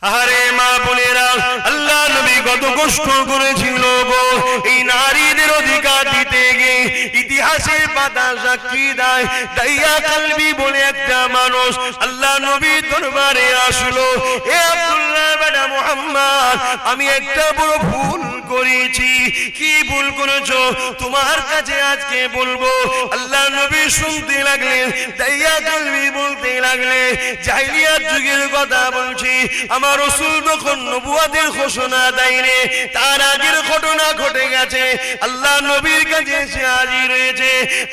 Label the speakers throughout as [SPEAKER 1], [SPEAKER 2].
[SPEAKER 1] আরে মা বোনেরা, আল্লাহ নবী কত কষ্ট করেছিল গো এই নারীদের অধিকার দিতে গিয়ে। ইতিহাসের পাতা সাক্ষী দেয়, দাইয়া কালবি বলে একটা মানুষ আল্লাহ নবীর দরবারে আসলো। এ আব্দুল্লাহ বেটা মুহাম্মদ, আমি একটা বড় ভুল করেছি। কি ভুল করেছো? তোমার কাছে আজকে বলবো। আল্লাহ নবী শুনতে লাগলেন, দাইয়া কালবি বলতে লাগলেন, জাহিলিয়াত যুগের কথা বলছি। আমার রাসূল তখন নবুয়তের ঘোষণা দেয়নি, তার আগের ঘটনা ঘটে গেছে। আল্লাহ নবীর কাছে এসে হাজির হয়েছে।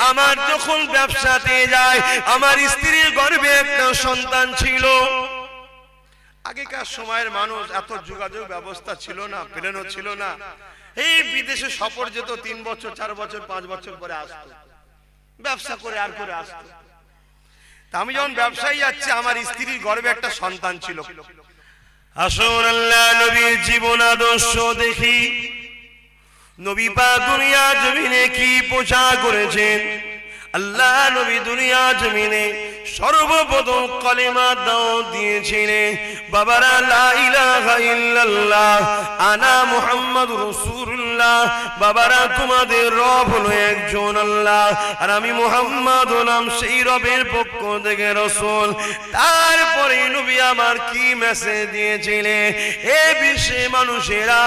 [SPEAKER 1] আমার যখন ব্যবসাতে যায়, আমার স্ত্রীর গর্ভে একটা সন্তান ছিল। আগেকার সময়ের মানুষ এত যোগাযোগ ব্যবস্থা ছিল না, প্লেনও ছিল না। এই বিদেশে সফর যেত 3 বছর 4 বছর 5 বছর পরে আসতো, ব্যবসা করে আর করে আসতো। তা আমি যখন ব্যবসায় যাচ্ছি, আমার স্ত্রীর গর্ভে একটা সন্তান ছিল। আসুন আল্লাহ নবীর জীবন আদর্শ দেখি। নবী পাক দুনিয়া জমিনে কি পোশাক করেছেন। আল্লাহ নবী দুনিয়া জমিনে সর্বপ্রথম কালেমা দাওয়াত দিয়েছিলেন। বাবারা, লা ইলাহা ইল্লাল্লাহ আনা মুহাম্মাদুর রাসূলুল্লাহ। বাবারা, তোমাদের রব হলো একজন আল্লাহ, আর আমি মুহাম্মদ হলাম সেই রবের পক্ষ থেকে রাসূল। তারপরে নবী আমার কি মেসেজ দিয়েছিলেন? হে বিশ্বের মানুষেরা,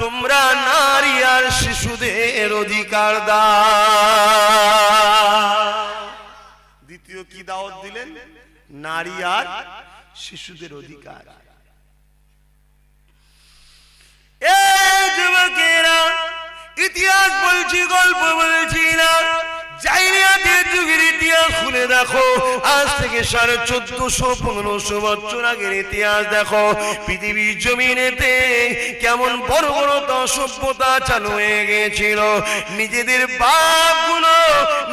[SPEAKER 1] তোমরা নারী আর শিশুদের অধিকার দাও। দ্বিতীয় কি দাওয়াত দিলেন? নারী আর শিশুদের অধিকার। এই যুবকেরা, ইতিহাস বলছি, গল্প বলছি না। জাহিলিয়াতের যুগের ইতিহাস খুলে দেখো। আজ থেকে 1450-1500 বছর আগের ইতিহাস দেখো। পৃথিবীর জমিনেতে কেমন বড় বড় সভ্যতা চালু হয়ে গিয়েছিল। নিজেদের বাপগুলো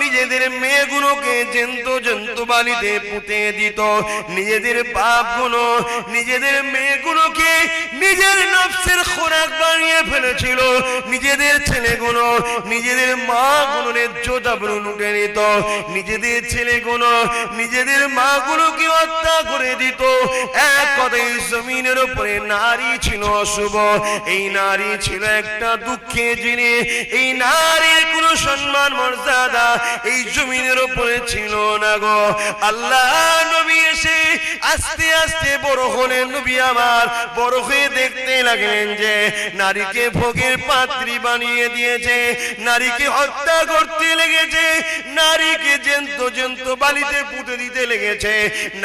[SPEAKER 1] নিজেদের মেয়েগুলোকে জ্যান্ত বালিতে পুঁতে দিত। নিজেদের বাপগুলো নিজেদের মেয়েগুলোকে নিজের নফসের খোরাক বানিয়ে ফেলেছিল। নিজেদের ছেলেগুলো নিজেদের মাগুলোর ইজ্জত লুটে নিত। নিজেদের ছেলেগুলো নিজেদের মাগুলোকে হত্যা করে দিত। এক কথায় জমিনের উপরে নারী ছিল অশুভ। এই নারী ছিল একটা দুঃখের জিনিস। এই নারীর কোনো সম্মান মর্যাদা এই জমিনের উপরে ছিল না গো। আল্লাহ নবী এসে আস্তে আস্তে বড় হলেন। নবী আমার বড় হয়ে দেখতে লাগলেন যে নারীকে ভোগের পাত্রী বানিয়ে দিয়েছে, নারীকে হত্যা করতে লেগেছে, নারীকে জ্যান্ত বালিতে পুঁতে দিতে লেগেছে।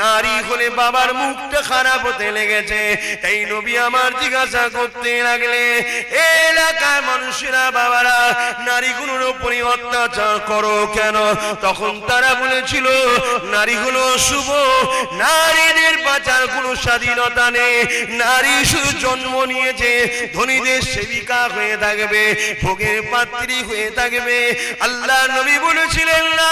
[SPEAKER 1] নারী হলে বাবার মুখটা খারাপ হতে লেগেছে। এই নবী আমার জিজ্ঞাসা করতে লাগলে, এলাকার মানুষেরা, বাবারা, নারীগুলোর উপরে অত্যাচার করো কেন? তখন তারা বলেছিল, নারীগুলো শুভ, নারীদের বাঁচার কোনো স্বাধীনতা নেই। নারী শুধু জন্ম নিয়েছে, ধনীদের সেবিকা হয়ে থাকবে, ভোগের পাত্রী হয়ে থাকবে। আল্লাহ নবী বলেছিলেন না,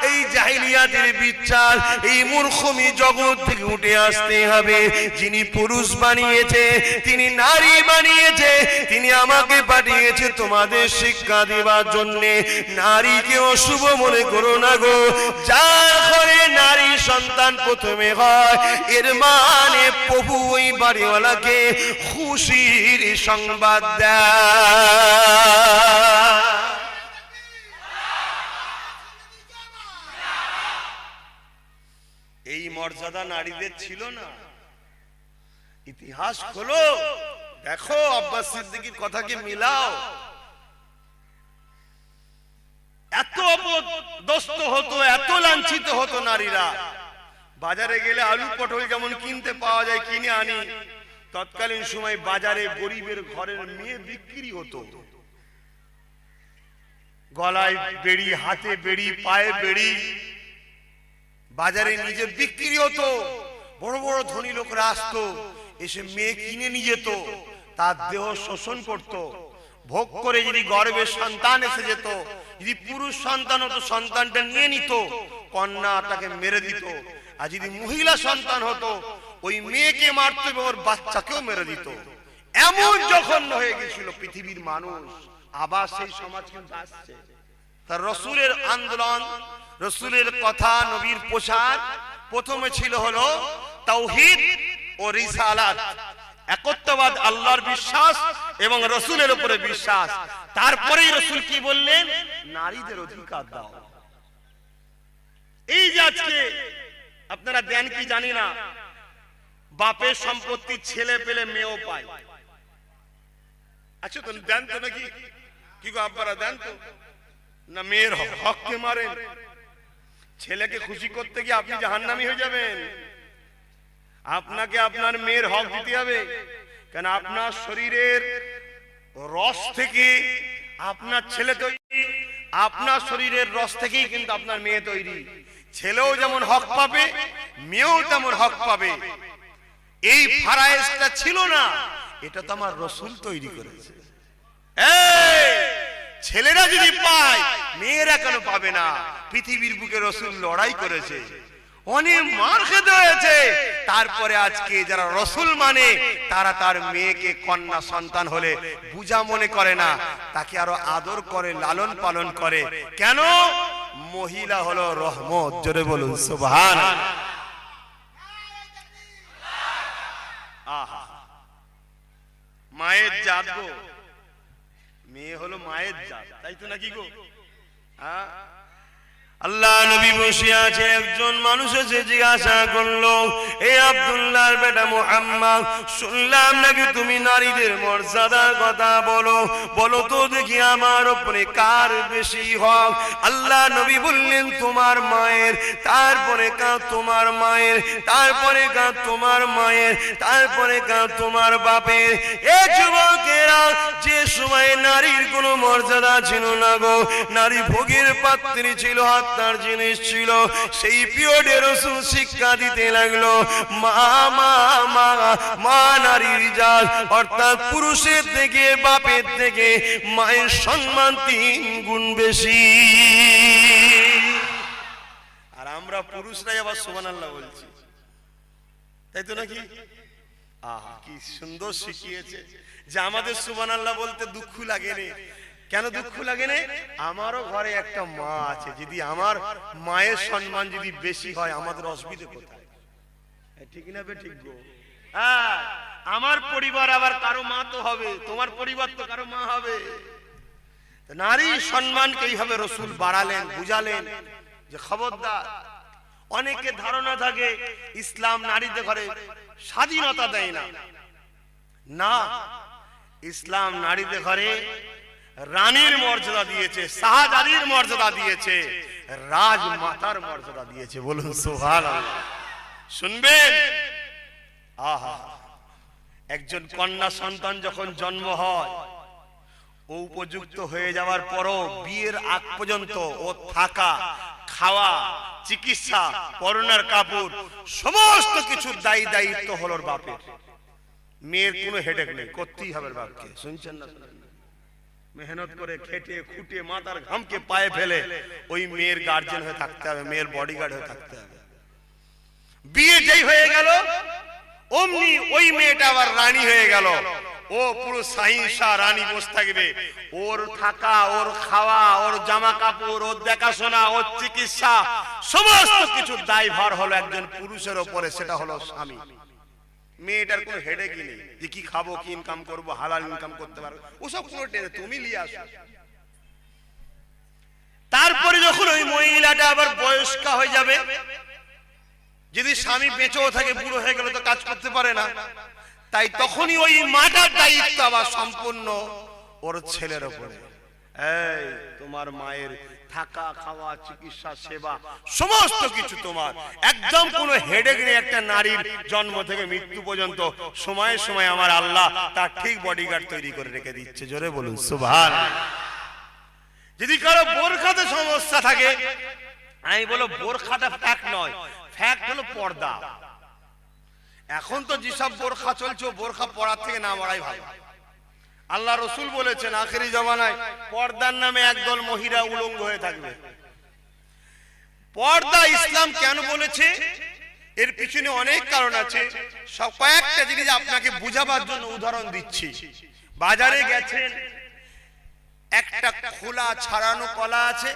[SPEAKER 1] এই জাহিলিয়াতের বিচার, এই মূর্খমি জগৎ থেকে উঠে আসতে হবে। যিনি পুরুষ বানিয়েছে, তিনি নারী বানিয়েছে, তিনি আমাকে পাঠিয়েছে তোমাদের শিক্ষা দেওয়ার জন্য। নারীকে অশুভ মনে করো না গো। যার ঘরে নারী সন্তান প্রথমে হয়, এর মানে প্রভু ওই বাড়িওয়ালাকে খুশির সংবাদ দেয়। এই মর্যাদা নারীদের ছিল না। ইতিহাস খোলো, দেখো, আব্বাস সিদ্দিকীর কথাকে মিলাও। এত অপদস্থ হতো, এত লাঞ্ছিত হতো নারীরা। বাজারে গেলে আলু পটল যেমন কিনতে পাওয়া যায়, কিনে আনি। তৎকালীন সময় বাজারে গরিবের ঘরের মেয়ে বিক্রি হতো। গলায় বেড়ি, হাতে বেড়ি, পায়ে বেড়ি, বাজারে নিজে বিক্রি হতো। বড় বড় ধনী লোকরা আসতো, এসে মেয়ে কিনে নিয়ে যেত, তার দেহ শোষণ করত। ভোগ করে যদি গর্ভে সন্তান এসে যেত, যদি পুরুষ সন্তান হতো, সন্তানটা নিয়ে নিত, কন্যাটাকে মেরে দিত। আর যদি মহিলা সন্তান হতো, ওই মেয়েকে মারত এবং ওর বাচ্চাকেও মেরে দিত। এমন জঘন্য হয়ে গেছিল পৃথিবীর মানুষ। আবার সেই সমাজ কিন্তু আসছে। তার রাসূলের আন্দোলন, রাসূলের কথা, নবীর পোশাক প্রথমে ছিল হলো তাওহীদ ও রিসালাত। একত্ববাদ, আল্লাহর বিশ্বাস এবং রসুলের উপরে বিশ্বাস। তারপরেই রসুল কি বললেন? নারীদের অধিকার দাও। এই যে আজকে আপনারা দেন কি জানি না, বাপের সম্পত্তি ছেলে পেলে মেয়েও পায়। আচ্ছা তো দেন তো নাকি? কি গো আপনারা দেন তো না? মেয়ের হককে মারেন। ছেলেকে খুশি করতে গিয়ে আপনি জাহান্নামী হয়ে যাবেন। আপনাকে আপনার মেয়ের হক দিতে হবে, কেন আপনার শরীরের রস থেকে আপনার ছেলে তৈরি, আপনার শরীরের রস থেকেই কিন্তু আপনার মেয়ে তৈরি। ছেলেও যেমন হক পাবে, মেয়েও তেমন হক পাবে। এই ফারায়েজটা ছিল না, এটা তো আমার রসুল তৈরি করেছে। ছেলেরা যদি পায়, মেয়েরা কেন পাবে না? পৃথিবীর বুকে রসুল লড়াই করেছে, অনেক মার খেতে হয়েছে। তারপরে আজকে যারা রসুল মানে, তারা তার মেয়েকে কন্যা সন্তান হলে বুঝা মনে করে না, তাকে আরো আদর করে, লালন পালন করে। কেন? মহিলা হলো রহমত। জোরে বলুন সুবহানাল্লাহ। আহা, মায়ের জাত গো, মেয়ে হলো মায়ের জাত, তাই তো নাকি গো? হ্যাঁ, আল্লাহ নবী বসে আছে, একজন মানুষ এসে জিজ্ঞাসা করলো, এ আব্দুল্লাহর বেটা মুহাম্মদ, শুনলাম নাকি তুমি নারীদের মর্যাদার কথা বলো, বলো তো দেখি আমার উপরে কার বেশি হক? আল্লাহ নবী বললেন, তোমার মায়ের, তারপরে কার তোমার মায়ের, তারপরে কার তোমার মায়ের, তারপরে কার তোমার বাপের। এ যুবকেরা, যে সময় নারীর কোনো মর্যাদা ছিল না গো, নারী ভোগের পাত্রী ছিল, তার জিনিস ছিল, সেই পিরিয়ডে রাসূল শিক্ষা দিতে লাগলো, মা মা মা মা নারীর জাত, অর্থাৎ পুরুষের থেকে, বাপের থেকে মায়ের সম্মান 3 গুণ বেশি। আর আমরা পুরুষরাই আবার সুবহানাল্লাহ বলছি, তাই তো নাকি? আহা, কি সুন্দর শিখিয়েছে যে আমাদের সুবহানাল্লাহ বলতে দুঃখ লাগে না। কেন দুঃখ লাগে না? আমারও ঘরে একটা মা আছে, যদি আমার মায়ের সম্মান যদি বেশি হয়, আমাদের অসুবিধা কোথায়? ঠিক না বে ঠিক গো? হ্যাঁ, আমার পরিবার আবার কারো মা তো হবে, তোমার পরিবার তো কারো মা হবে। নারীর সম্মানকে এইভাবে রাসূল বাড়ালেন, বুঝালেন যে খবরদার। অনেকে ধারণা থাকে ইসলাম নারীদের ঘরে স্বাধীনতা দেয় না। না, ইসলাম নারীদের ঘরে রানীর মর্যাদা দিয়েছে, শাহজাদির মর্যাদা দিয়েছে, রাজমাতার মর্যাদা দিয়েছে। বলুন সুবহানাল্লাহ। শুনবেন, আহা, একজন কন্যা সন্তান যখন জন্ম হয়, ও উপযুক্ত হয়ে যাওয়ার পরও বিয়ের আগ পর্যন্ত ও থাকা, খাওয়া, চিকিৎসা, পরনের কাপড়, সমস্ত কিছুর দায়িত্ব হলো বাপের। মেয়ের কোনো হেডেক নেই, করতেই হবে বাপকে। শুনছেন না? মেহনত করে খেটে খুঁটে মাথার ঘামকে পায়ে ফেলে ওই মেয়ের গার্জেন হয়ে থাকতে হবে, মেয়ের বডিগার্ড হয়ে থাকতে হবে। বিয়ে যেই হয়ে গেল, অমনি ওই মেয়েটা আবার রানী হয়ে গেল। ও পুরো শাহিনশা রানী বসে থাকবে। ওর থাকা, ওর খাওয়া, ওর জামা কাপড়, ওর দেখাশোনা, ওর চিকিৎসা, সমস্ত কিছুর দায়ভার হলো একজন পুরুষের উপরে, সেটা হলো স্বামী। মেয়েটার কোনো হেডেকই নেই যে কি খাবো, কি ইনকাম করবো, হালাল ইনকাম করতে পারবো, ওসব কোনো টেনে তুমি নিয়ে আসো। তারপরে যখন ওই মহিলাটা আবার বয়স্কা হয়ে যাবে, যদি স্বামী বেঁচেও থাকে, বুড়ো হয়ে গেলে তো কাজ করতে পারে না, তাই তখনই ওই মাটার দায়িত্ব আবার সম্পূর্ণ ওর ছেলের উপরে। এই তোমার মায়ের থাকা, খাওয়া, চিকিৎসা, সেবা, সমস্ত কিছু তোমার। একদম কোনো হেডেক নেই একটা নারীর জন্ম থেকে মৃত্যু পর্যন্ত। সময়ে সময়ে আমার আল্লাহ তার ঠিক বডিগার্ড তৈরি করে রেখে দিচ্ছে। জোরে বলুন সুবহানাল্লাহ। যদি কারো বোরখাতে সমস্যা থাকে, আমি বলো বোরখাটা ফ্যাক্ট নয়, ফ্যাক্ট হলো পর্দা। এখন তো যেসব বোরখা চলছে, বোরখা পরার থেকে না পরাই ভালো। আল্লাহ রসুল বলেছেন আখেরি জমানায় পর্দার নামে একদল মহিলা উলঙ্গ হয়ে থাকবে। পর্দা ইসলাম কেন বলেছে, এর পিছনে অনেক কারণ আছে। সব কয়েকটা জিনিস আপনাকে বুঝাবার জন্য উদাহরণ দিচ্ছি। বাজারে গেছেন, একটা খোলা ছাড়ানো কলা আছে,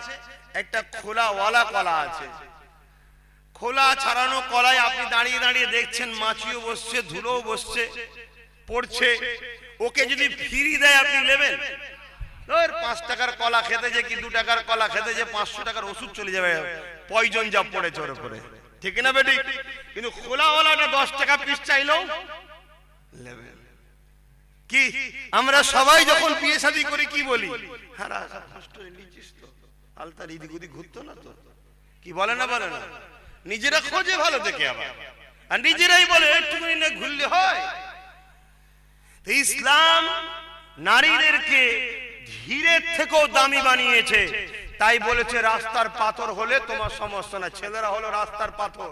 [SPEAKER 1] একটা খোলাওয়ালা কলা আছে। খোলা ছাড়ানো কলায় আপনি দাঁড়িয়ে দাঁড়িয়ে দেখছেন মাছিও বসছে, ধুলোও বসছে, পড়ছে, ওকে যদি ফ্রি দেয় আপনি নেবেন? 5 টাকার কলা খেতে যে কি 2 টাকার কলা খেতে যে 500 টাকার ওষুধ চলে যাবে, পয়জন যা পড়েছে ওর উপরে, ঠিক না বেটি? কিন্তু খোলাওয়ালাটা 10 টাকা পিস চাইলেও নেবেন। কি আমরা সবাই যখন বিয়ে শাদী করি কি বলি? হ্যাঁ কষ্ট নিয়েছিস তো, আলতার ইদিক ওদিক ঘুরতো না তো, কি বলে না বলে না? নিজেরা খোঁজে ভালো দেখে আবার, আর নিজেরাই বলে একটুখানি না ঘুরলে হয়। তো ইসলাম নারীদেরকে হীরের থেকেও দামি বানিয়েছে, তাই বলেছে রাস্তার পাথর হলে তোমার সমস্যা না। ছেলেরা হলো রাস্তার পাথর,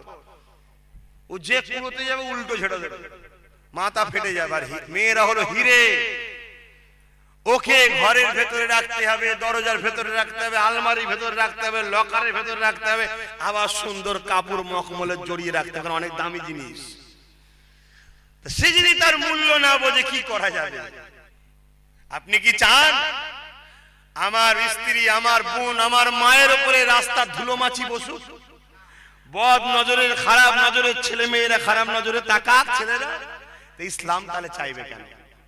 [SPEAKER 1] ও যে কুয়োতে যাবে উল্টো ছেড়ে দেবে, মাথা ফেটে যাবে। আর মেয়েরা হলো হিরে, ওকে ঘরের ভেতরে রাখতে হবে, দরজার ভেতরে রাখতে হবে, আলমারির ভেতরে রাখতে হবে, লকারের ভেতরে রাখতে হবে, আবার সুন্দর কাপড় মখমলে জড়িয়ে রাখতে হবে, অনেক দামি জিনিস। সে যদি তার মূল্য না বোঝে কি করা যাবে? আপনি কি চান আমার স্ত্রী, আমার বোন, আমার মায়ের উপরে রাস্তার ধুলোমাছি বসুক? বদ নজরের, খারাপ নজরের ছেলে মেয়েরা খারাপ নজরে তাকাক ছেলেরা? ইসলাম তাহলে চাইবে কেন?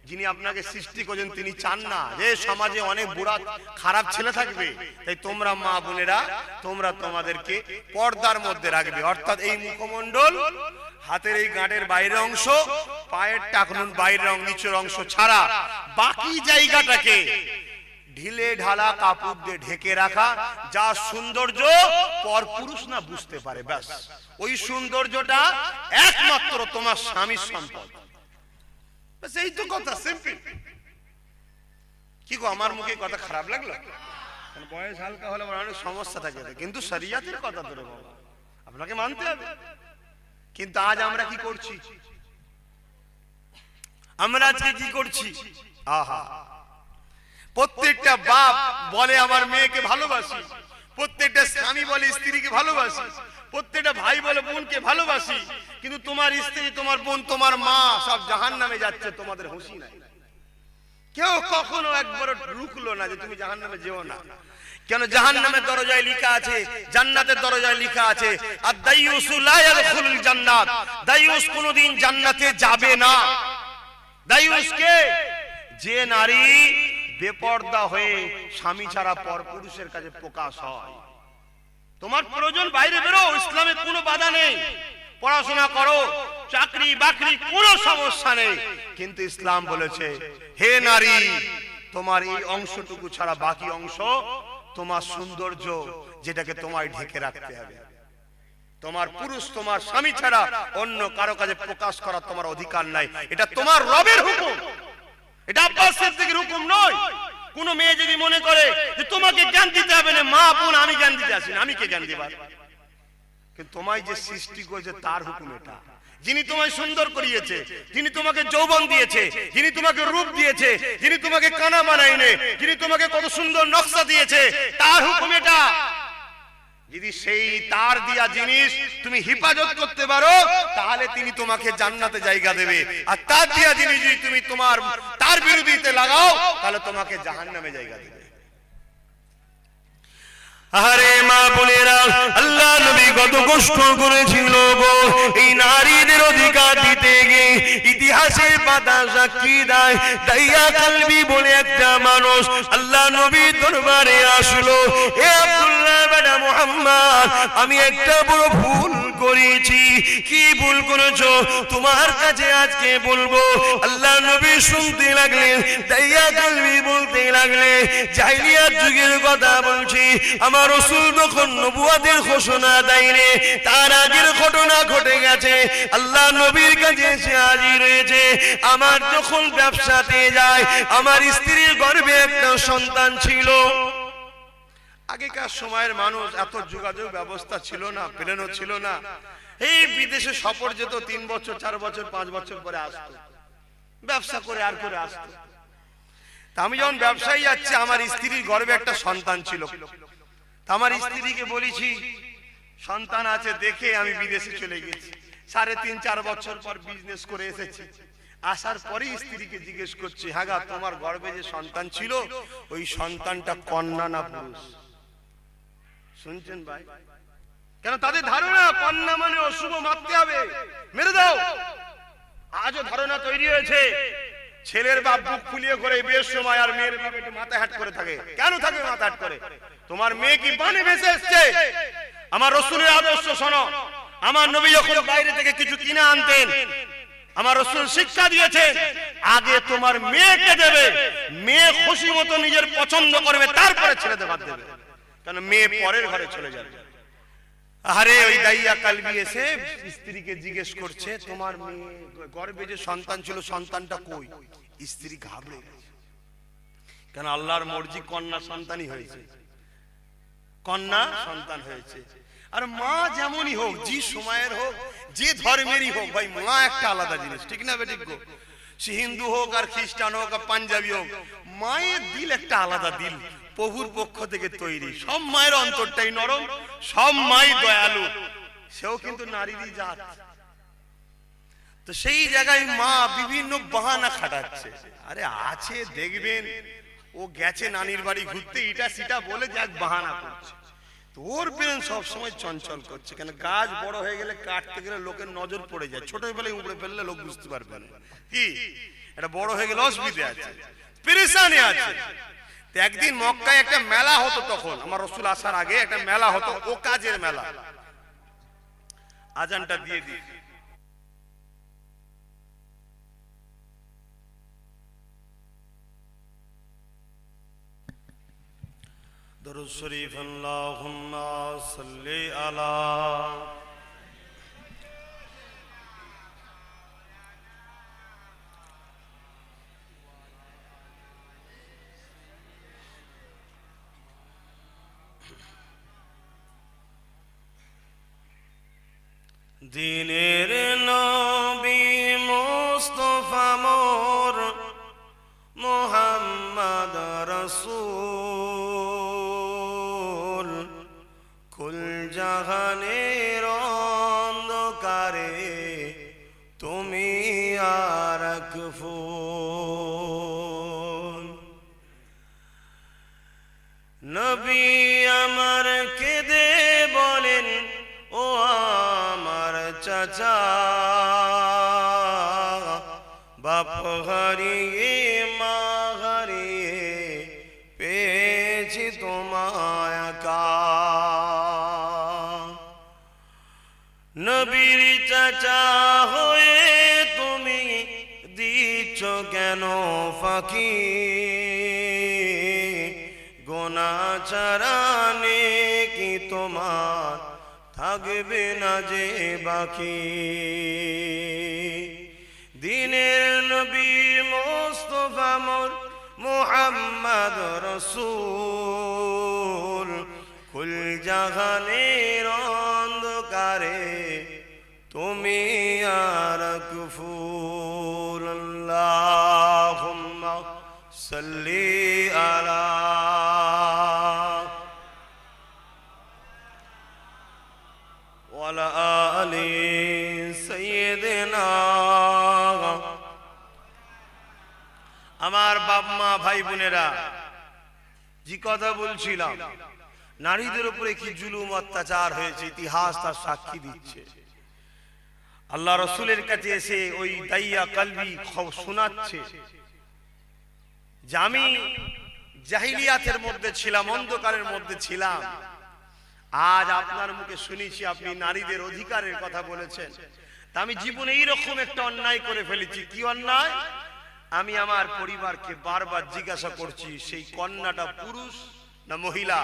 [SPEAKER 1] যিনি আপনাকে সৃষ্টি করেছেন তিনি চান না যে সমাজে অনেক বুড়া খারাপ ছেলে থাকবে? তাই তোমরা মা বোনেরা, তোমরা তোমাদেরকে পর্দার মধ্যে রাখবে, অর্থাৎ এই মুখমণ্ডল, হাতের এই গাঁটের বাইরের অংশ, পায়ের টাকনুন বাইরের নিচের অংশ ছাড়া বাকি জায়গাটাকে ঢিলে ঢালা কাপড় দিয়ে ঢেকে রাখা, যা সৌন্দর্য পরপুরুষ না বুঝতে পারে, ব্যাস ওই সৌন্দর্যটা একমাত্র তোমার স্বামীর সম্পদ। এই তো কথা, সিম্পল। কি গো, আমার মুখে কথা খারাপ লাগলো? বয়স হালকা হলে অনেক সমস্যা থাকে, কিন্তু শরিয়াতের কথা ধরে বাবা আপনাকে মানতে হবে। কিন্তু আজ আমরা কি করছি? আমরা আজকে কি করছি? আহা, প্রত্যেকটা বাপ বলে আমার মেয়েকে ভালোবাসি, প্রত্যেকটা স্বামী বলে স্ত্রীকে ভালোবাসি, প্রত্যেকটা ভাই বলে বোনকে ভালোবাসি, কিন্তু তোমার স্ত্রী, তোমার বোন, তোমার মা সব জাহান্নামে যাচ্ছে, তোমাদের হুঁশি নাই। কেউ কখনো একবার রুকলো না যে তুমি জাহান্নামে যেও না। কেন? জাহান্নামের দরজায় লেখা আছে, জান্নাতের দরজায় লেখা আছে আদ-দাইয়ুসু লা ইয়াদখুলুল জান্নাত, দাইয়ুস কোনদিন জান্নাতে যাবে না। দাইয়ুস কে? যে নারী বেপর্দা হয়ে স্বামী ছাড়া পরপুরুষের কাছে প্রকাশ হয়। তোমার প্রয়োজন বাইরে বেরো, ইসলামে কোনো বাধা নেই, পড়াশোনা করো, চাকরি বাকরি কোনো সমস্যা নেই, কিন্তু ইসলাম বলেছে হে নারী, তোমার এই অংশটুকু ছাড়া বাকি অংশ তোমার সৌন্দর্য, যেটাকে তোমায় ঢেকে রাখতে হবে। তোমার পুরুষ, তোমার স্বামী ছাড়া অন্য কারো কাছে প্রকাশ করার তোমার অধিকার নাই। এটা তোমার রবের হুকুম, এটা আব্বাসের থেকে হুকুম নয়। কোন মেয়ে যদি মনে করে যে তোমাকে জ্ঞান দিতে হবে না, মা বোন আমি জ্ঞান দিতে আসি না, আমি কে জ্ঞান দেবার? কিন্তু তোমায় যে সৃষ্টি করেছে তার হুকুম এটা। যিনি তোমায় সুন্দর করিয়েছে, যিনি তোমাকে যৌবন দিয়েছে, যিনি তোমাকে রূপ দিয়েছে, যিনি তোমাকে কানা বানাইনে, যিনি তোমাকে কত সুন্দর নকশা দিয়েছে, তার হুকুম এটা। যদি সেই তার দিয়া জিনিস তুমি হিফাজত করতে পারো, তাহলে তিনি তোমাকে জান্নাতে জায়গা দেবে। আর তার দিয়া জিনিস যদি তুমি তোমার তার বিরোধিতে লাগাও, তাহলে তোমাকে জাহান্নামে জায়গা দেবে। আরে মা বোনেরা, আল্লাহ নবী কত কষ্ট করেছিল গো এই নারীদের অধিকার দিতে গিয়ে। ইতিহাসের পাতা সাক্ষী দেয়, দাইয়া কালবি বলে একটা মানুষ আল্লাহ নবীর দরবারে আসলো। এ আব্দুল্লাহ বেটা মুহাম্মদ, আমি একটা বড় ভুল করেছি। কি ভুল করেছো? তোমার কাছে আজকে বলবো। আল্লাহ নবী শুনতে লাগলেন, দাইয়া কালবি বলতে লাগলেন, জাহিলিয়াত যুগের কথা বলছি। আমার রাসূল যখন নবুয়তের ঘোষণা দেয়নি, তার আগের ঘটনা ঘটে গেছে। আল্লাহ নবীর কাছে এসে হাজির হয়েছে। আমার যখন ব্যবসাতে যায়, আমার স্ত্রীর গর্ভে একটা সন্তান ছিল। আগেকার সময়ের মানুষ এত যোগাযোগ ব্যবস্থা ছিল না, প্লেনও ছিল না। এই বিদেশে সফর যেত, 3 বছর 4 বছর 5 বছর পরে আসতো, ব্যবসা করে আর করে আসতো। তা আমি যখন ব্যবসায় যাচ্ছি, আমার স্ত্রীর গর্ভে একটা সন্তান ছিল। আমার স্ত্রীকে বলেছি সন্তান আছে দেখে আমি বিদেশে চলে গেছি। 3.5-4 বছর পর বিজনেস করে এসেছি। আসার পরেই স্ত্রীকে জিজ্ঞেস করছি, হ্যাঁ গা, তোমার গর্ভে যে সন্তান ছিল ওই সন্তানটা কন্যা না পুরুষ? শুনছেন ভাই? কেন তাদের ধারণা কন্যা মানে অশুভ, মারতে হবে, মেরে দাও। আজও ধারণা তৈরি হয়েছে ছেলের বাপ বুক ফুলিয়ে করে বিয়ের সময়, আর মেয়ের বাপ একটু মাথা হাট করে থাকে। কেন থাকে মাথা হাট করে? তোমার মেয়ে কি বানে ভেসে এসছে? আমার রাসূলের আদর্শ শোনো। আমার নবী যখন বাইরে থেকে কিছু কিনে আনতেন, আমার রাসূল শিক্ষা দিয়েছেন আগে তোমার মেয়েকে দেবে, মেয়ে খুশি মতো নিজের পছন্দ করবে, তারপরে ছেলেদের বাদ দেবে, কারণ মেয়ে পরের ঘরে চলে যাবে। আরে ওই দাইয়া কালবি এসে স্ত্রীকে জিজ্ঞেস করছে, তোমার মেয়ে গর্ভে যে সন্তান ছিল সন্তানটা কই? স্ত্রী ঘাবড়ে গেছে, কেন আল্লাহর মর্জি কন্যা সন্তানই হয়েছে, কন্যা সন্তান হয়েছে। আর মা যেমনই হোক, যে সময়ের হোক, যে ধর্মেরই হোক, ভাই মা একটা আলাদা জিনিস, ঠিক না বেঠিক গো? সে হিন্দু হোক আর খ্রিস্টান হোক আর পাঞ্জাবি হোক, মায়ের দিল একটা আলাদা দিল, প্রভুর পক্ষ থেকে তৈরি। সব মায়ের অন্তরটাই নরম, সব মাই দয়ালু, সেও কিন্তু নারীরই জাত। তো সেই জায়গায় মা বিভিন্ন বাহানা খাটাচ্ছে। আরে আছে দেখবেন, ও গেছে নানির বাড়ি ঘুরতে, ইটা সিটা বলে যাক বাহানা করছে। তোর ব্রেন সবসময় চঞ্চল করছে, কেন গাছ বড় হয়ে গেলে কাটতে গেলে লোকের নজর পড়ে যায়, ছোটবেলায় উপড়ে ফেললে লোক বুঝতে পারবে না। কি এটা বড় হয়ে গেলে অসুবিধা আছে, পেরেশানি আছে। একদিন মক্কায় একটা মেলা হতো, তখন আমার রাসূল আসার আগে একটা মেলা হতো, ও কাজের মেলা। আজানটা দিয়ে দিই। দরুদ শরীফ আল্লাহুম্মা সাল্লি আলা দিনের নবী মুস্তাফা মোর মুহাম্মদ রাসূল, কুল জাহানের অন্ধকারে তুমি আর এক ফুল। নবী আমার কেঁদে বলেন, ও আমার চাচা, বাপ হারিয়ে মা হারিয়ে পেয়েছি তোমায় একা। নবীর চাচা হয়ে তুমি দিচ্ছ কেন ফাঁকি? গোনা ছাড়া নেকি তোমার থাকবে না যে বাকি? দিনের নবী মুস্তাফা মোর মুহাম্মদ রাসূল, কুল জাহানের অন্ধকারে তুমি আর এক ফুল। আল্লাহুম্মা সাল্লি আলা ওয়ালা আলি সাইয়্যিদিনা। আমার বাপ মা ভাই বোনেরা, যে কথা বলছিলাম, নারীদের উপরে কি জুলুম অত্যাচার হয়েছে ইতিহাস তার সাক্ষী দিচ্ছে। আল্লাহ রাসূলের কাছে এসে ওই দাইয়া কালবি শোনাচ্ছে যে আমি জাহিলিয়াতের মধ্যে ছিলাম, অন্ধকারের মধ্যে ছিলাম, আজ আপনার মুখে শুনেছি আপনি নারীদের অধিকারের কথা বলেছেন। তা আমি জীবনে এইরকম একটা অন্যায় করে ফেলেছি। কি অন্যায়? আমি আমার পরিবারকে বারবার জিজ্ঞাসা করছি সেই কন্যাটা পুরুষ না মহিলা।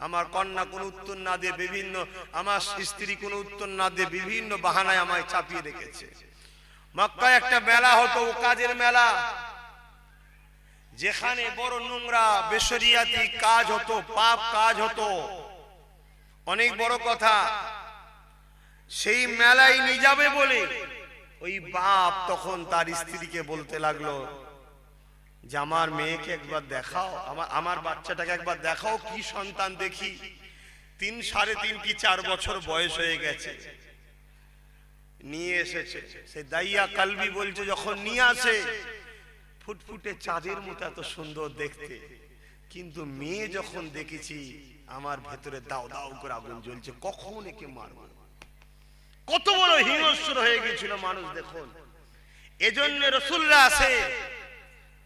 [SPEAKER 1] আমার কন্যা কোনো উত্তর না দিয়ে বিভিন্ন, আমার স্ত্রী কোনো উত্তর না দিয়ে বিভিন্ন বাহানায় আমায় চাপিয়ে রেখেছে। মক্কায় একটা মেলা হতো, ও কাজের মেলা, যেখানে বড় নোংরা বেশরিয়াতি কাজ হতো, পাপ কাজ হতো, অনেক বড় কথা। সেই মেলায় নিয়ে যাবে বলে ওই বাপ তখন তার স্ত্রীকে বলতে লাগলো যে আমার মেয়েকে একবার দেখাও, আমার বাচ্চাটাকে একবার দেখাও, কি সন্তান দেখি। 3, 3.5 কি 4 বছর বয়স হয়ে গেছে। নিয়ে এসেছে। সে দাইয়া কালবি বলছে যখন নিয়ে আসে, ফুটফুটে চাঁদের মতো এত সুন্দর দেখতে, কিন্তু মেয়ে যখন দেখেছি আমার ভেতরে দাও দাও করে আগুন জ্বলছে, কখন একে মারবো। কত বড় হিংস্র হয়ে গেছিল মানুষ দেখুন। এজন্য রাসূলরা আসে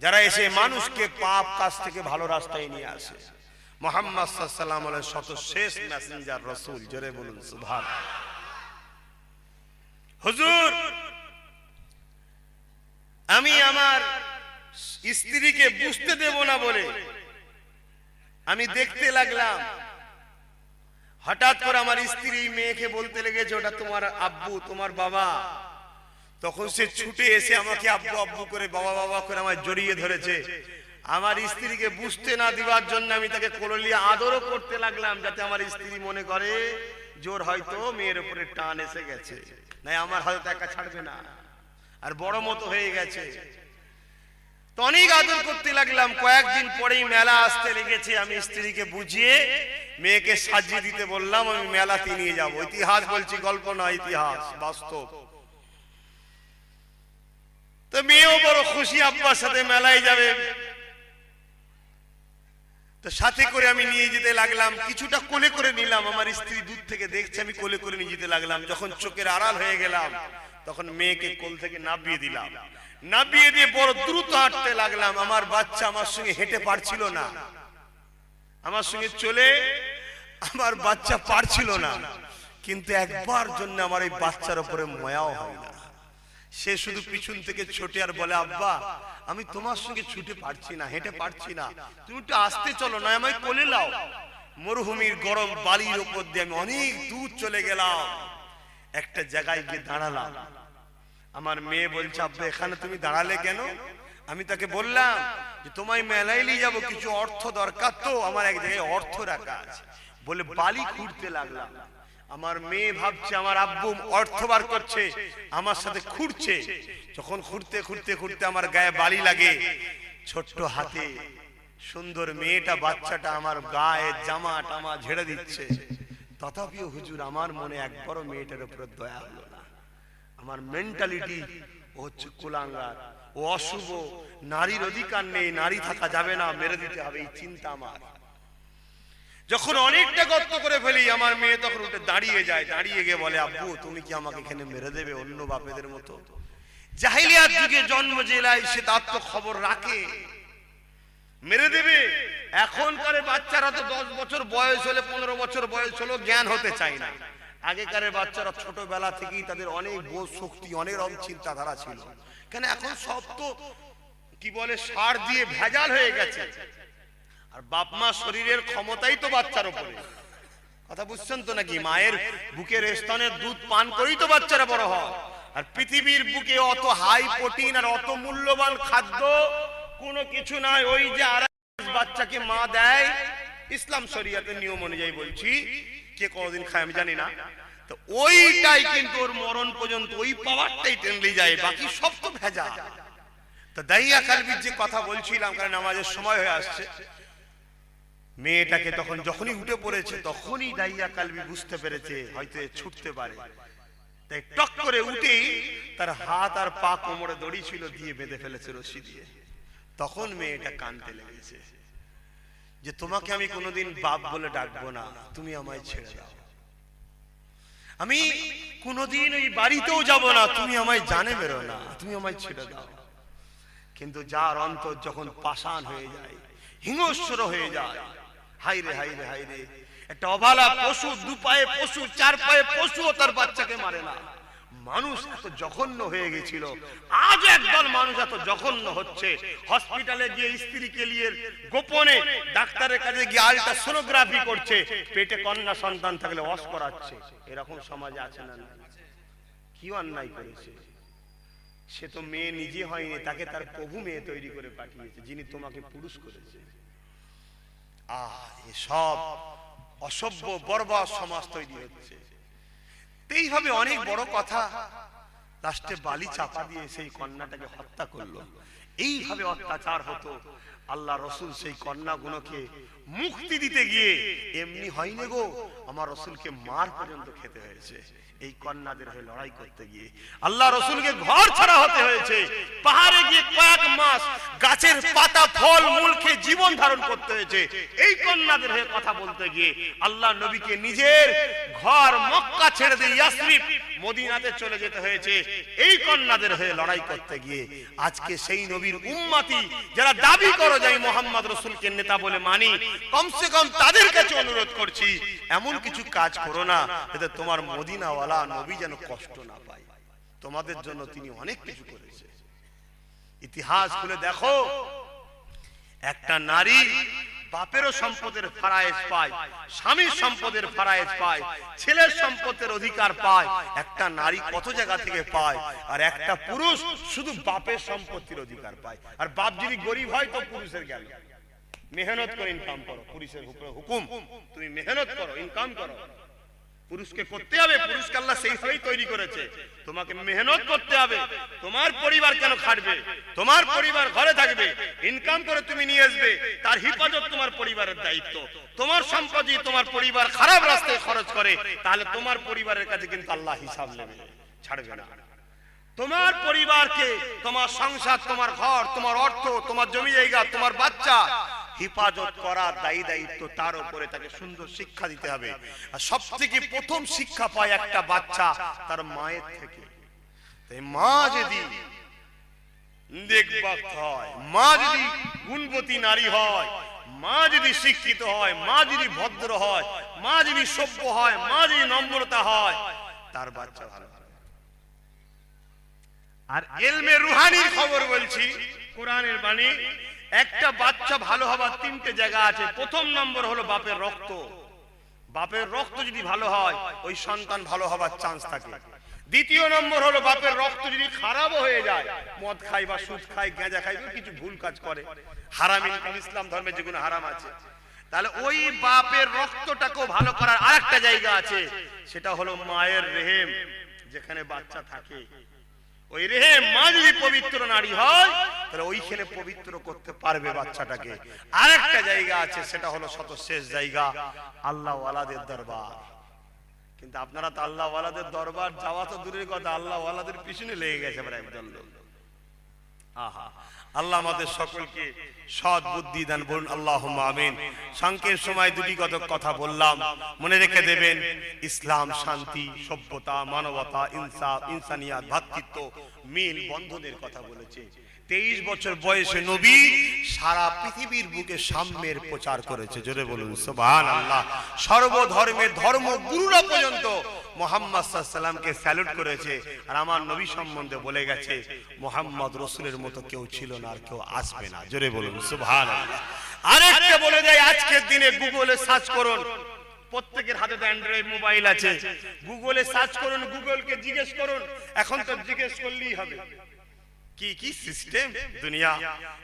[SPEAKER 1] যারা এসে মানুষকে পাপ কাজ থেকে ভালো রাস্তায় নিয়ে আসে। মুহাম্মদ সাল্লাল্লাহু আলাইহি ওয়াসাল্লাম শেষ মেসেঞ্জার রাসূল, জোরে বলুন সুবহানাল্লাহ। হুজুর, আমি আমার স্ত্রীকে বুঝতে দেব না বলে আমি দেখতে লাগলাম। হঠাৎ করে আমার স্ত্রী মেয়েকে বলতে লেগেছে, ওটা তোমার আব্বু, তোমার বাবা। তখন সে ছুটে এসে আমাকে আব্বু আব্বু করে, বাবা বাবা করে আমায় জড়িয়ে ধরেছে। আমার স্ত্রীকে বুঝতে না দিবার জন্য আমি তাকে কোলে নিয়ে আদরও করতে লাগলাম, যাতে আমার স্ত্রী মনে করে জোর হয়তো মেয়ের উপরে টান এসে গেছে, নাই আমার হয়তো একা ছাড়বে না, আর বড় মতো হয়ে গেছে। তো অনেক আদর করতে লাগলাম। কয়েকদিন পরেই মেলা আসতে লেগেছে। আমি স্ত্রীকে বুঝিয়ে মেয়েকে সাজিয়ে দিতে বললাম, আমি মেলাতে নিয়ে যাব। ইতিহাস বলছি, গল্প না, ইতিহাস বাস্তব। তো মেয়েও বড় খুশি, আব্বার সাথে মেলায় যাবে। তো সাথে করে আমি নিয়ে যেতে লাগলাম, কিছুটা কোলে করে নিলাম। আমার স্ত্রী দূর থেকে দেখছে আমি কোলে করে নিয়ে যেতে লাগলাম। যখন চোখের আড়াল হয়ে গেলাম, তখন মেয়েকে কোল থেকে নামিয়ে দিলাম। নামিয়ে দিয়ে বড় দ্রুত হাঁটতে লাগলাম। আমার বাচ্চা আমার সঙ্গে হেঁটে পারছিল না, আমার সঙ্গে চলে আমার বাচ্চা পারছিল না। কিন্তু একবার জন্য আমার এই বাচ্চার উপরে মায়াও হয় না। সে শুধু পিছন থেকে ছোটে আর বলে, আব্বা আমি তোমার সঙ্গে ছুটে পারছি না, হেঁটে পারছি না, তুমি একটু আসতে চলো না, আমায় কোলে লাও। মরুভূমির গরম বালির উপর দিয়ে আমি অনেক দূর চলে গেলাম। একটা জায়গায় গিয়ে দাঁড়ালাম। আমার মেয়ে বলছে, আব্বা এখানে তুমি দাঁড়ালে কেন? আমি তাকে বললাম যে তোমায় মেলায় নিয়ে যাবো, কিছু অর্থ দরকার, তো আমার এক জায়গায় অর্থ রাখা আছে বলে বালি খুঁড়তে লাগলাম। আমার মেয়ে ভাবছে আমার আব্বু অর্থ বার করছে, আমার সাথে খুঁড়ছে। যখন খুঁড়তে খুঁড়তে খুঁড়তে আমার গায়ে বালি লাগে, ছোট্ট হাতে সুন্দর মেয়েটা, বাচ্চাটা আমার গায়ে জামা টামা ঝেড়ে দিচ্ছে। তথাপিও হুজুর আমার মনে একবারও মেয়েটার উপরে দয়া হলো না। আমার মেন্টালিটি, ও হচ্ছে কুলাঙ্গার, ও অশুভ, নারীর অধিকার নেই, নারী থাকা যাবে না, মেরে দিতে হবে, এই চিন্তা আমার। যখন অনেকটা গর্ত করে ফেলি, আমার মেয়ে তখন উঠে দাঁড়িয়ে যায়। দাঁড়িয়ে গিয়ে বলে, আব্বু তুমি কি আমাকে এখানে মেরে দেবে অন্য বাপেদের মতো? জাহিলিয়াত যুগে জন্ম জেলায় সে তার তো খবর রাখে, মেরে দেবে। এখনকার বাচ্চারা তো 10 বছর বয়স হলে, 15 বছর বয়স হলো জ্ঞান হতে চায় না। আগেকার বাচ্চারা ছোটবেলা থেকেই তাদের অনেক বোধ শক্তি, অনেক রকম চিন্তাধারা ছিল। কেন এখন সব তো কি বলে সার দিয়ে ভেজাল হয়ে গেছে। আর বাপ মা শরীরের ক্ষমতাই তো বাচ্চার উপরে। কথা বুঝছেন তো নাকি? মায়ের বুকের স্তনের দুধ পান করেই তো বাচ্চারা বড় হয়। আর পৃথিবীর বুকে অত হাই প্রোটিন আর অত মূল্যবান খাদ্য কোনো কিছু নাই। ওই যে আর বাচ্চাকে মা দেয়, ইসলাম শরিয়াতের নিয়ম অনুযায়ী বলছি, কে কতদিন খায় আমি জানি না, তো ওইটাই কিন্তু ওর মরণ পর্যন্ত ওই পাওয়ারটাই টেনে যায়, বাকি সব তো ভেজা। তো দাইয়া কালবির যে কথা বলছিলাম, কারণ আমাদের সময় হয়ে আসছে, মেয়েটাকে তখন যখনই উঠে পড়েছে, তখনই দাইয়া কালবি বুঝতে পেরেছে হয়তো ছুটতে পারে। তাই টক করে উঠেই তার হাত আর পা কোমরে দড়ি ছিল দিয়ে বেঁধে ফেলেছে রশি দিয়ে। তখন মেয়েটা কাঁদতে লেগেছে যে তোমাকে আমি কোনোদিন বাপ বলে ডাকবো না, তুমি আমায় ছেড়ে দাও। আমি কোনোদিন ওই বাড়িতেও যাব না, তুমি আমায় জানে মেরো না, তুমি আমায় ছেড়ে দাও। কিন্তু যার অন্তর যখন পাষাণ হয়ে যায়, হিংস্র হয়ে যায়, হাইরে হাইরে হাইরে, একটা অভালা পশু, 2 পায়ে পশু, 4 পায়ে পশু তার বাচ্চাকে মারে না। মানুষ এত জঘন্য হয়ে গেছিল, আজ একদল মানুষ এত জঘন্য হচ্ছে। হসপিটালে গিয়ে স্ত্রীকে নিয়ে গোপনে ডাক্তারের কাছে গিয়ে আল্ট্রাসোনোগ্রাফি করছে, পেটে কন্যা সন্তান থাকলে ওয়াশ করাচ্ছে। এরকম সমাজে আছে না? কি অন্যায় করেছে? সে তো মেয়ে নিজে হয়নি, তাকে তার প্রভু মেয়ে তৈরি করে পাঠিয়েছে, যিনি তোমাকে পুরুষ করেছে। এসব অসভ্য বর্বর সমাজ তৈরি হচ্ছে। এইভাবে অনেক বড় কথা, লাস্টে বালি চাপা দিয়ে সেই কন্যাটাকে হত্যা করলো। এইভাবে অত্যাচার হতো। আল্লাহ রসুল সেই কন্যাগুলোকে মুক্তি দিতে গিয়ে এমনি হয়নি গো, আমার রসুলকে মার পর্যন্ত খেতে হয়েছে এই কন্যাদের হয়ে লড়াই করতে গিয়ে। আল্লাহ রসুলকে ঘর ছাড়া হতে হয়েছে, পাহাড়ে গিয়ে কয়েক মাস গাছের পাতা ফল মূল খেয়ে জীবন ধারণ করতে হয়েছে এই কন্যাদের হয়ে কথা বলতে গিয়ে। আল্লাহ নবীকে নিজের ঘর মক্কা ছেড়ে দিয়ে ইয়াসরিব মদিনাতে চলে যেতে হয়েছে। এই কন্যাদের হয়ে লড়াই করতে গিয়ে আজকে সেই নবীর উম্মতি যারা দাবি করো যে মোহাম্মদ রাসূলকে নেতা বলে মানি, কমসে কম তাদের কাছে অনুরোধ করছি এমন কিছু কাজ করো না যাতে তোমার মদিনাওয়ালা নবী যেন কষ্ট না পায়। তোমাদের জন্য তিনি অনেক কিছু করেছে। ইতিহাস খুলে দেখো, একটা নারী বাপেরও সম্পদের ফারায়েজ পায়, স্বামীর সম্পদের ফারায়েজ পায়, ছেলের সম্পদের অধিকার পায়। একটা নারী কত জায়গা থেকে পায়, আর একটা পুরুষ শুধু বাপের সম্পত্তির অধিকার পায়। আর বাপ যদি গরিব হয় তো পুরুষের গেল, মেহনত করে ইনকাম করো, পুরুষের হুকুম তুমি মেহনত করো, ইনকাম করো। পুরুষকে করতে হবে, পুরুষকে আল্লাহ সেইভাবেই তৈরি করেছে, তোমাকে মেহনত করতে হবে। তোমার পরিবার কেন খাটবে? তোমার পরিবার ঘরে থাকবে, ইনকাম করে তুমি নিয়ে আসবে, তার হিফাজত তোমার পরিবারের দায়িত্ব। তোমার সম্পত্তি তোমার পরিবার খারাপ রাস্তায় খরচ করে, তাহলে তোমার পরিবারের কাছে কিন্তু আল্লাহ হিসাব নেবে, ছাড়বে না। তোমার পরিবারকে, তোমার সংসার, তোমার ঘর, তোমার অর্থ, তোমার জমি জায়গা, তোমার বাচ্চা হিফাজত করার দায়িত্ব তার উপরে, তাকে সুন্দর শিক্ষা দিতে হবে। আর সবথেকে প্রথম শিক্ষা পায় একটা বাচ্চা তার মায়ের থেকে। তাই মা যদি নেকবাক্ত হয়, মা যদি গুণবতী নারী হয়, মা যদি শিক্ষিত হয়, মা যদি ভদ্র হয়, মা যদি সভ্য হয়, মা যদি নম্রতা হয়, তার বাচ্চা ভালো হবে। আর ইলমে রুহানির খবর বলছি, কোরআনের বাণী, একটা বাচ্চা ভালো হবার তিনটে জায়গা আছে। প্রথম নম্বর হলো বাপের রক্ত। বাপের রক্ত যদি ভালো হয় ওই সন্তান ভালো হবার চান্স থাকে। দ্বিতীয় নম্বর হলো বাপের রক্ত যদি খারাপও হয়ে যায়, মদ খায় বা সুদ খায়, গাঁজা খায়, কিছু ভুল কাজ করে, হারাম ইনকাম, ইসলাম ধর্মে যেগুলো হারাম আছে, তাহলে ওই বাপের রক্তটাকেও ভালো করার আরেকটা জায়গা আছে, সেটা হলো মায়ের রেহেম, যেখানে বাচ্চা থাকে। ওই রেহেম, মা যদি পবিত্র নারী হয় তাহলে ওইখানে পবিত্র করতে পারবে বাচ্চাটাকে। আরেকটা জায়গা আছে, সেটা হলো সর্বশেষ জায়গা, আল্লাহ ওয়ালাদের দরবার। কিন্তু আপনারা তো আল্লাহ ওয়ালাদের দরবার যাওয়া তো দূরের কথা, আল্লাহ ওয়ালাদের পিছনে লেগে গেছে একদল লোক। আহা, আল্লাহ আমাদের সকলকে সৎ বুদ্ধি দান, বলুন আল্লাহুম্মা আমিন। সংক্ষেপ সময় দুটি কথা বললাম, মনে রেখে দেবেন। ইসলাম শান্তি, সভ্যতা, মানবতা, ইনসাফ, ইনসানিয়াত, ভ্রাতৃত্ব, মিল, বন্ধনের কথা বলেছে। 23 বছর বয়সে নবী সারা পৃথিবীর বুকে সাম্যের প্রচার করেছে, জোরে বলুন সুবহানাল্লাহ। সর্বধর্মের ধর্মগুরুরা পর্যন্ত মুহাম্মদ সাল্লাল্লাহু আলাইহি সাল্লামকে স্যালুট করেছে। আর আমার নবী সম্বন্ধে বলে গেছে, মুহাম্মদ রাসূলের মতো কেউ ছিল না আর কেউ আসবে না, জোরে বলুন সুবহানাল্লাহ। আরেকটা বলে দেয়, আজকের দিনে গুগলে সার্চ করুন, প্রত্যেকের হাতে তো অ্যান্ড্রয়েড মোবাইল আছে, গুগলে সার্চ করুন, গুগলকে জিজ্ঞেস করুন। এখন তো জিজ্ঞেস করলেই হবে কি কি সিস্টেম দুনিয়া।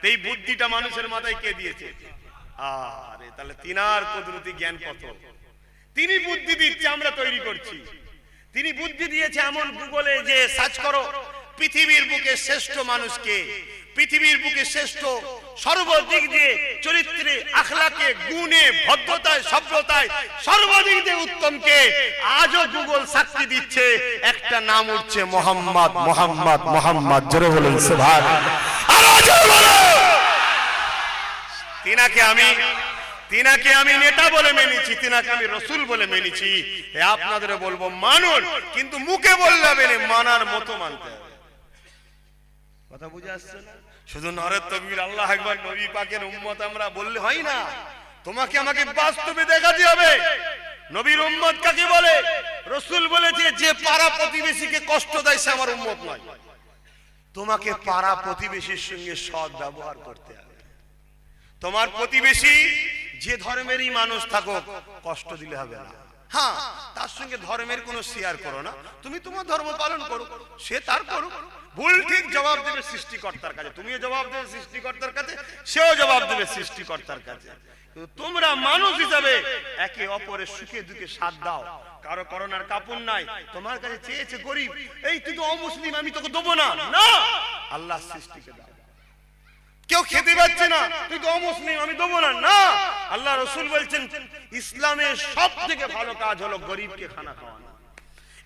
[SPEAKER 1] এই বুদ্ধিটা মানুষের মাথায় কে দিয়েছে? আরে তাহলে তিনার কুদরতি জ্ঞান কত, তিনি বুদ্ধি দিচ্ছে, আমরা তৈরি করছি। তিনি বুদ্ধি দিয়েছে এমন, গুগলে যে সার্চ করো পৃথিবীর বুকে শ্রেষ্ঠ মানুষকে, পৃথিবীর বুকে শ্রেষ্ঠ সর্বদিক দিয়ে চরিত্রে, আখলাকে, গুণে, ভদ্রতায়, সভ্যতায় সর্বদিক দিয়ে উত্তমকে আজও গুগল সাক্ষী দিচ্ছে, একটা নাম উঠছে মুহাম্মদ, মুহাম্মদ, মুহাম্মদ, জোরে বলুন সুবহানাল্লাহ। আরো জোরে বলুন। তিনাকে আমি নেতা বলে মেনেছি, তিনাকে আমি রাসূল বলে মেনেছি। আপনাদের বলবো মানুন, কিন্তু মুখে বললে হবে না, মানার মতো মানতে হবে। কথা বুঝে আসছে না? শুধু নারে তাকবীর, আল্লাহু আকবার, নবী পাকের উম্মত আমরা বললে হয় না, তোমাকে আমাকে বাস্তবে দেখাতে হবে। নবীর উম্মত কাকে বলে? রাসূল বলেছে, যে পাড়া প্রতিবেশীকে কষ্ট দেয় সে আমার উম্মত নয়। তোমাকে পাড়া প্রতিবেশীর সঙ্গে সৎ ব্যবহার করতে হবে। তোমার প্রতিবেশী যে ধর্মেরই মানুষ থাকুক, কষ্ট দিলে হবে না। হ্যাঁ, তার সঙ্গে ধর্মের কোনো শেয়ার করো না, তুমি তোমার ধর্ম পালন করো, সে তার করুক। ভুল ঠিক জবাব দেবে সৃষ্টিকর্তার কাছে, তুমিও জবাব দেবে সৃষ্টিকর্তার কাছে, সেও জবাব দেবে সৃষ্টিকর্তার কাছে। কিন্তু তোমরা মানুষ হিসাবে একে অপরের সুখে দুঃখে সাথ দাও। কারো করোনার কাপড় নাই, তোমার কাছে চেয়েছে গরিব, এই তুই তো অমুসলিম, আমি তোকে দেবো না। না, আল্লাহ সৃষ্টিকে দাও। কেউ খেতে পাচ্ছে না, তুই তো অমুসলিম, আমি দেবো না। না, আল্লাহ রাসূল বলছেন ইসলামের সব থেকে ভালো কাজ হলো গরিবকে খানা খাওয়ানো।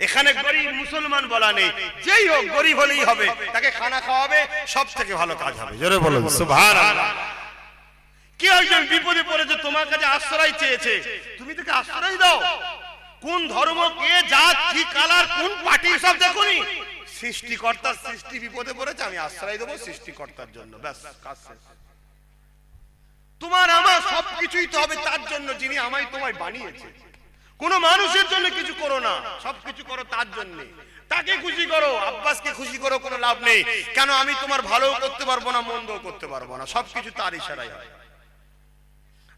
[SPEAKER 1] এখানে গরিব মুসলমান বলা নেই, যেই হোক গরিব হলেই হবে, তাকে খানা খাওয়াবে, সব থেকে ভালো কাজ হবে, জোরে বলুন সুবহানাল্লাহ। কি একজন বিপদে পড়েছে, তোমার কাছে আশ্রয় চেয়েছে, তুমি তাকে আশ্রয় দাও। কোন ধর্ম, কে জাত, কি কালার, কোন পার্টি, সব দেখোনি, সৃষ্টিকর্তার সৃষ্টি বিপদে পড়েছে, আমি আশ্রয় দেবো সৃষ্টিকর্তার জন্য, ব্যাস কাজ শেষ। তোমার আমার সবকিছুই তো হবে তার জন্য যিনি আমায় তোমায় বানিয়েছে। কোন মানুষের জন্য কিছু করো না, সবকিছু করো তার জন্য। তাকে খুশি করো, আব্বাসকে খুশি করো, কোনো লাভ নেই। কেন? আমি তোমার ভালোও করতে পারবো না, মন্দও করতে পারবো না, সবকিছু তার ইশারায় হয়।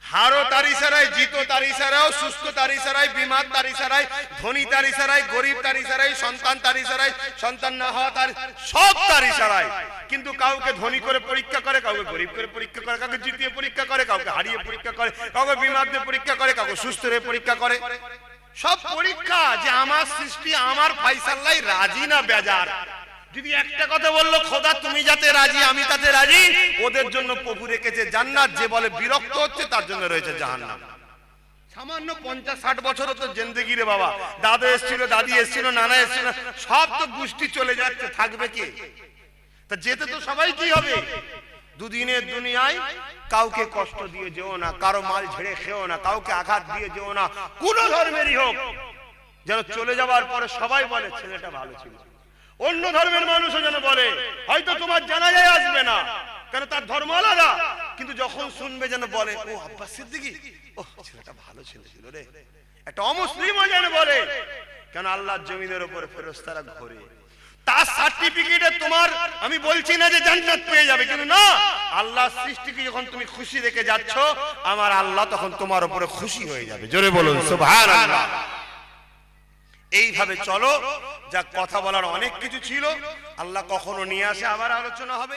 [SPEAKER 1] হারো তার ইশারায়, জিতো তার ইশারায়, সুস্থ তার ইশারায়, বিমার তার ইশারায়, ধনী তার ইশারায়, গরিব তার ইশারায়, সন্তান তার ইশারায়, সন্তান না হওয়া তার, সব তার ইশারায়। কিন্তু কাউকে ধনী করে পরীক্ষা করে, কাউকে গরিব করে পরীক্ষা করে, কাউকে জিতিয়ে পরীক্ষা করে, কাউকে হারিয়ে পরীক্ষা করে, কাউকে বিমার দিয়ে পরীক্ষা করে, কাউকে সুস্থ হয়ে পরীক্ষা করে। সব পরীক্ষা যে আমার সৃষ্টি আমার ফায়সালাই রাজি না বেজার। যদি একটা কথা বললো, খোদা তুমি যাতে রাজি আমি তাতে রাজি, ওদের জন্য প্রভু রেখেছে জান্নাত। যে বলে বিরক্ত হচ্ছে তার জন্য রয়েছে জাহান্নাম। সামান্য 50-60 বছর তো জিন্দেগি রে বাবা। দাদা এসেছিল, দাদি এসেছিল, নানা এসেছিল, সব তো গোষ্ঠী চলে যাচ্ছে, থাকবে কে? তা যেতে তো সবাই কি হবে? দুদিনের দুনিয়ায় কাউকে কষ্ট দিয়ে যেও না, কারো মাল ঝেড়ে খেও না, কাউকে আঘাত দিয়ে যেও না, কোন ধর্মেরই হোক, যেন চলে যাওয়ার পরে সবাই বলে ছেলেটা ভালো ছিল। অন্য ধর্মের মানুষও যেন বলে, হয়তো তোমার জানাজায় আসবে না, কেন তার ধর্ম আলাদা, কিন্তু যখন শুনবে যেন বলে, ও আব্বাস সিদ্দিকী, ও ছেলেটা ভালো ছিল রে। একটা অমুসলিমও যেন বলে, কেন আল্লাহর জমিনের উপরে ফেরেশতারা ঘোরে। তার সার্টিফিকেটে তোমার, আমি বলছি না যে জান্নাত পেয়ে যাবে, কিন্তু না, আল্লাহর সৃষ্টিকে যখন তুমি খুশি রেখে যাচ্ছ, আমার আল্লাহ তখন তোমার উপরে খুশি হয়ে যাবে। জোরে বলুন সুবহানাল্লাহ। এইভাবে চলো। যা কথা বলার অনেক কিছু ছিল, আল্লাহ কখনো নিয়ে আসে, আবার আলোচনা হবে।